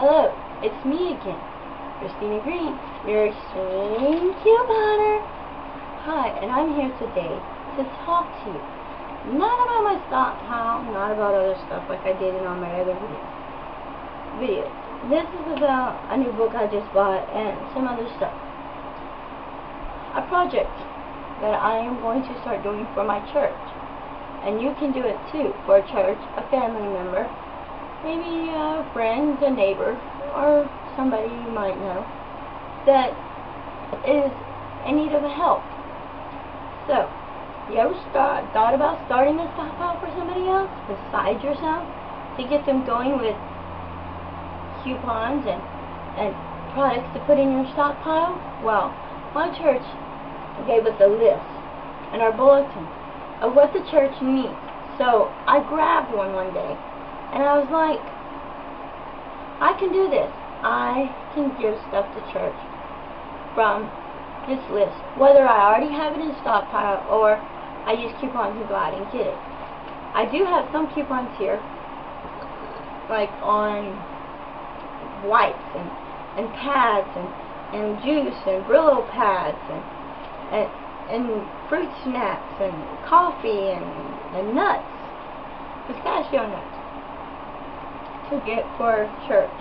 Hello, it's me again, Christina Green, your Extreme couponer. Hi, and I'm here today to talk to you. Not about my stockpile, not about other stuff like I did in all my other videos. This is about a new book I just bought and some other stuff. A project that I am going to start doing for my church. And you can do it too for a church, a family member, maybe a friend, a neighbor, or somebody you might know that is in need of help. So, you ever thought about starting a stockpile for somebody else besides yourself to get them going with coupons and products to put in your stockpile? Well, my church gave us a list in our bulletin of what the church needs. So I grabbed one day and I was like, I can do this. I can give stuff to church from this list, whether I already have it in stockpile or I use coupons and go out and get it. I do have some coupons here, like on wipes and pads and juice and Brillo pads and fruit snacks and coffee and nuts, pistachio nuts, to get for church.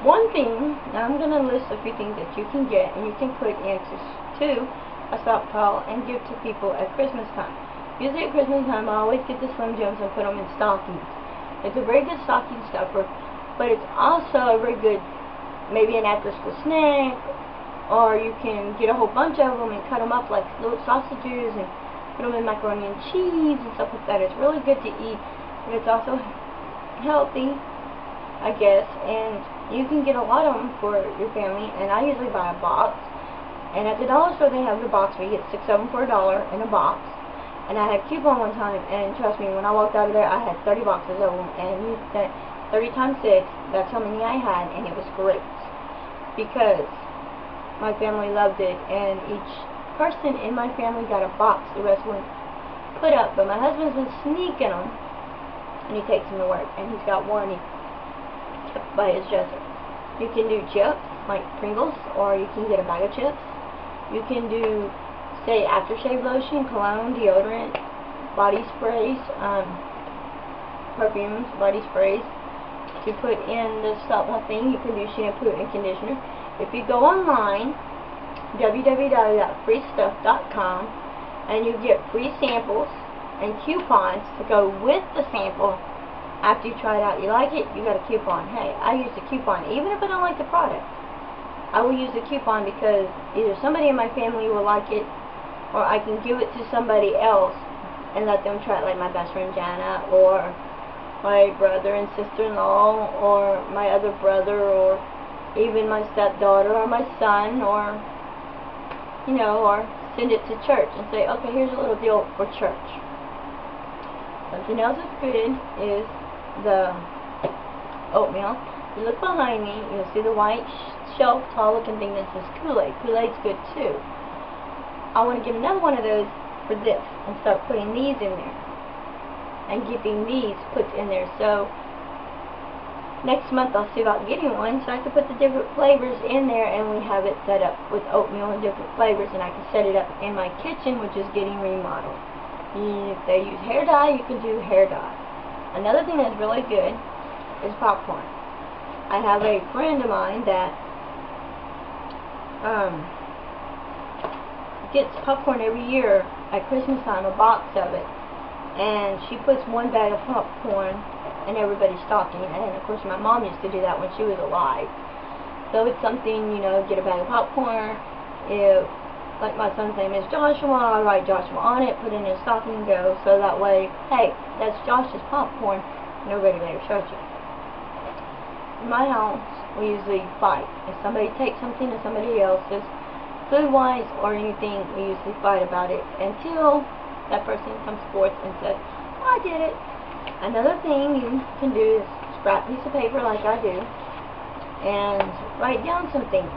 One thing, now I'm going to list a few things that you can get and you can put into a stockpile and give to people at Christmas time. Usually at Christmas time I always get the Slim Jims and put them in stockings. It's a very good stocking stuffer, but it's also a very good, maybe an after-school snack, or you can get a whole bunch of them and cut them up like little sausages and put them in macaroni and cheese and stuff like that. It's really good to eat, but it's also healthy, I guess, and you can get a lot of them for your family. And I usually buy a box, and at the dollar store they have the box where you get 6 of them for $1 in a box. And I had a coupon one time, and trust me, when I walked out of there I had 30 boxes of them, and you spent 30 times 6, that's how many I had, and it was great because my family loved it, and each person in my family got a box. The rest went put up, but my husband's been sneaking them, and he takes them to work, and he's got one he kept by his dresser. You can do chips, like Pringles, or you can get a bag of chips. You can do, say, aftershave lotion, cologne, deodorant, body sprays, perfumes, body sprays to put in the stockpile thing. You can do shampoo and conditioner. If you go online, www.freestuff.com, and you get free samples and coupons to go with the sample. After you try it out, you like it, you got a coupon. Hey, I use the coupon. Even if I don't like the product, I will use the coupon because either somebody in my family will like it, or I can give it to somebody else and let them try it, like my best friend Jana, or my brother and sister-in-law, or my other brother, or even my stepdaughter, or my son, or, you know, or send it to church and say, okay, here's a little deal for church. Something else that's good is the oatmeal. You look behind me, you'll see the white shelf, tall looking thing that says Kool-Aid. Kool-Aid's good too. I want to get another one of those for this and start putting these in there and getting these put in there. So next month I'll see about getting one so I can put the different flavors in there, and we have it set up with oatmeal and different flavors, and I can set it up in my kitchen, which is getting remodeled. If they use hair dye, you can do hair dye. Another thing that's really good is popcorn. I have a friend of mine that gets popcorn every year at Christmas time, a box of it, and she puts one bag of popcorn in everybody's stocking. And of course my mom used to do that when she was alive. So it's something, you know, get a bag of popcorn. If, like, my son's name is Joshua, I write Joshua on it, put it in his stocking and go, so that way, hey, that's Josh's popcorn, nobody better touch it. In my house, we usually fight. If somebody takes something to somebody else's, food-wise or anything, we usually fight about it until that person comes forth and says, I did it. Another thing you can do is scrap a piece of paper like I do and write down some things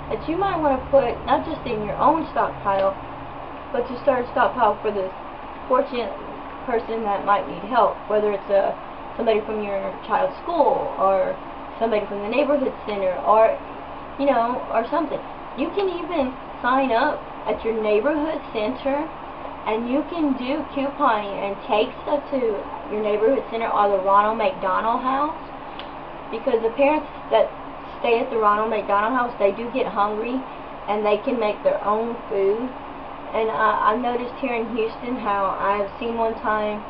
that you might want to put, not just in your own stockpile, but to start a stockpile for the fortunate person that might need help, whether it's somebody from your child's school, or somebody from the neighborhood center, or or something. You can even sign up at your neighborhood center, and you can do couponing and take stuff to your neighborhood center or the Ronald McDonald House, because the parents that stay at the Ronald McDonald House, they do get hungry, and they can make their own food. And I've noticed here in Houston how I've seen one time,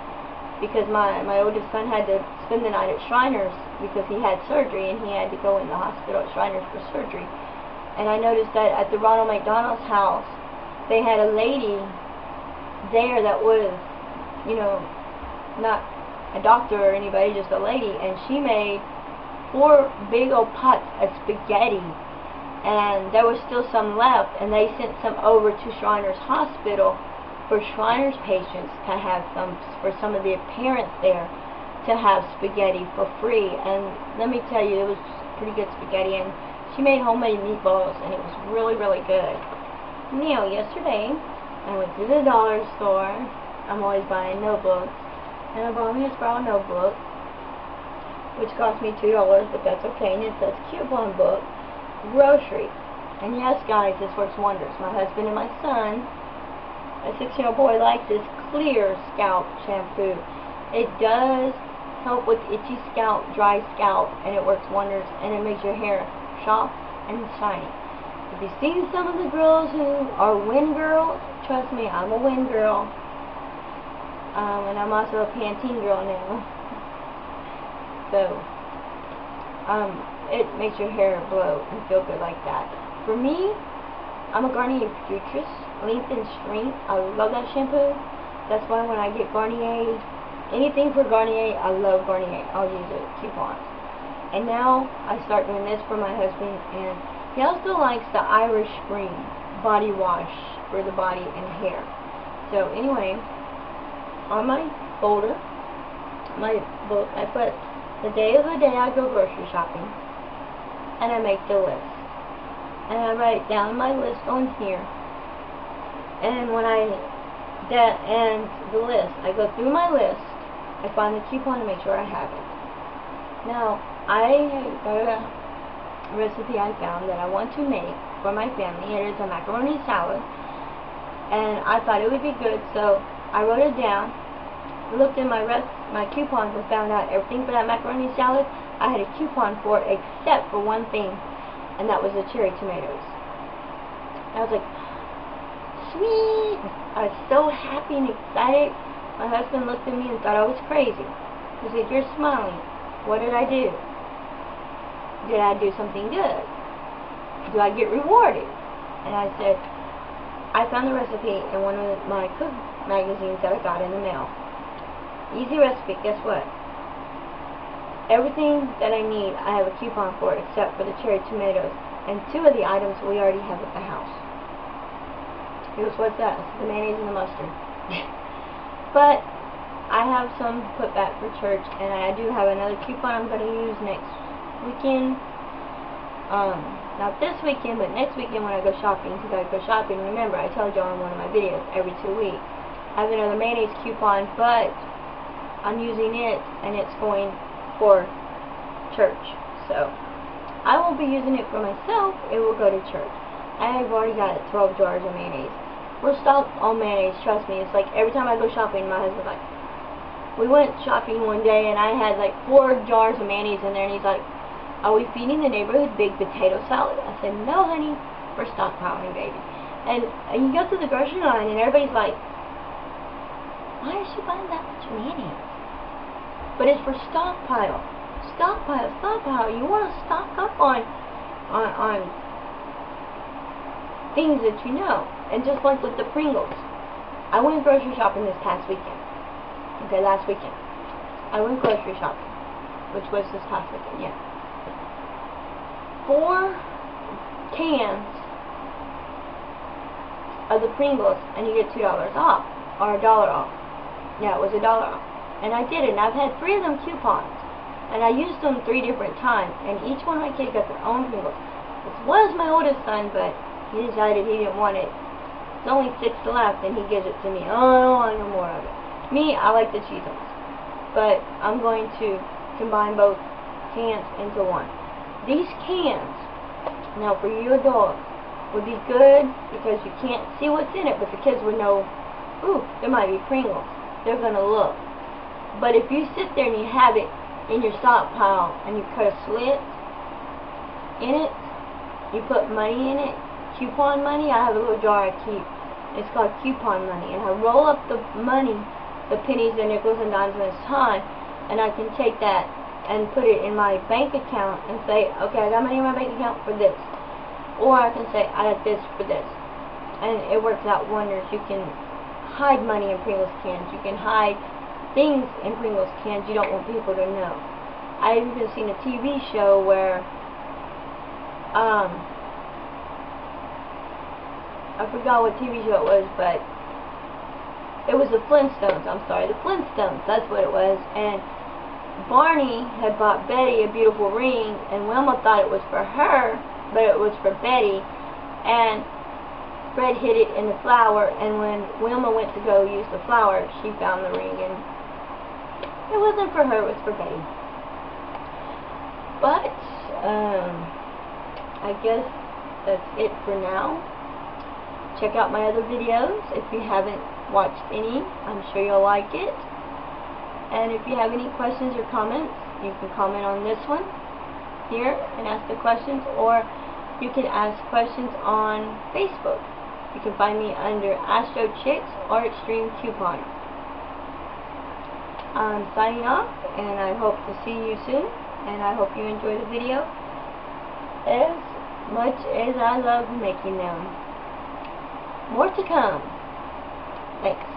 because my oldest son had to spend the night at Shriners because he had surgery, and he had to go in the hospital at Shriners for surgery. And I noticed that at the Ronald McDonald's house, they had a lady there that was, not a doctor or anybody, just a lady, and she made 4 big old pots of spaghetti, and there was still some left, and they sent some over to Shriners Hospital for Shriners patients to have some, for some of the parents there to have spaghetti for free. And let me tell you, it was pretty good spaghetti, and she made homemade meatballs, and it was really, really good. Now, yesterday, I went to the dollar store. I'm always buying notebooks, and I bought me a Sprout notebook, which cost me $2, but that's okay, and it says coupon book, grocery. And yes, guys, this works wonders. My husband and my son, a 6-year-old boy, likes this clear scalp shampoo. It does help with itchy scalp, dry scalp, and it works wonders, and it makes your hair soft and shiny. If you've seen some of the girls who are wind girls, trust me, I'm a wind girl, and I'm also a Pantene girl now. So, it makes your hair blow and feel good like that. For me, I'm a Garnier Futurist Length and Strength. I love that shampoo. That's why when I get Garnier, anything for Garnier, I love Garnier. I'll use it, coupons. And now I start doing this for my husband, and he also likes the Irish Spring body wash for the body and hair. So anyway, on my folder, my book, I put the day of the day I go grocery shopping, and I make the list. And I write down my list on here. And when and the list, I go through my list, I find the coupon to make sure I have it. Now, I got a recipe I found that I want to make for my family. It is a macaroni salad, and I thought it would be good, so I wrote it down, looked in my coupons, and found out everything for that macaroni salad I had a coupon for, except for one thing, and that was the cherry tomatoes. I was like, sweet! I was so happy and excited. My husband looked at me and thought I was crazy. He said, "You're smiling. What did I do? Did I do something good? Do I get rewarded?" And I said, I found the recipe in one of my cook magazines that I got in the mail. Easy recipe. Guess what? Everything that I need, I have a coupon for, except for the cherry tomatoes. And 2 of the items we already have at the house. It was, what's that? It's the mayonnaise and the mustard. But I have some put back for church, and I do have another coupon I'm going to use next weekend. Not this weekend, but next weekend when I go shopping, because I go shopping. Remember, I told y'all in one of my videos, every 2 weeks. I have another mayonnaise coupon, but I'm using it, and it's going for church. So I won't be using it for myself. It will go to church. I've already got 12 jars of mayonnaise. We're stocked on mayonnaise, trust me. It's like every time I go shopping, my husband's like, we went shopping one day, and I had like 4 jars of mayonnaise in there, and he's like, "Are we feeding the neighborhood big potato salad?" I said, "No, honey, we're stockpiling, baby." And you go to the grocery line, and everybody's like, "Why is she buying that much mayonnaise?" But it's for stockpile. Stockpile, stockpile. You want to stock up on things that you know. And just like with the Pringles, I went grocery shopping this past weekend. Okay, last weekend. I went grocery shopping, which was this past weekend, yeah. 4 cans of the Pringles, and you get $2 off, or $1 off. Yeah, it was $1 off. And I did it, and I've had 3 of them coupons, and I used them 3 different times, and each one of my kids got their own Pringles. This was my oldest son, but he decided he didn't want it. There's only 6 left, and he gives it to me. Oh, I don't want no more of it. Me, I like the Cheetos, but I'm going to combine both cans into one. These cans, now for you adults, would be good because you can't see what's in it, but the kids would know, ooh, there might be Pringles. They're going to look. But if you sit there and you have it in your stockpile and you cut a slit in it, you put money in it, coupon money. I have a little jar I keep. It's called coupon money. And I roll up the money, the pennies and nickels and dimes when it's time, and I can take that and put it in my bank account and say, okay, I got money in my bank account for this. Or I can say, I got this for this. And it works out wonders. You can hide money in Pringles cans. You can hide things in Pringles cans you don't want people to know. I've even seen a TV show where, I forgot what TV show it was, but it was the Flintstones. I'm sorry, the Flintstones. That's what it was. And Barney had bought Betty a beautiful ring, and Wilma thought it was for her, but it was for Betty. And Fred hid it in the flour, and when Wilma went to go use the flour, she found the ring, and it wasn't for her, it was for Betty. But I guess that's it for now. Check out my other videos if you haven't watched any. I'm sure you'll like it. And if you have any questions or comments, you can comment on this one here and ask the questions, or you can ask questions on Facebook. You can find me under Astro Chicks or Extreme Couponer. I'm signing off, and I hope to see you soon, and I hope you enjoy the video as much as I love making them. More to come. Thanks.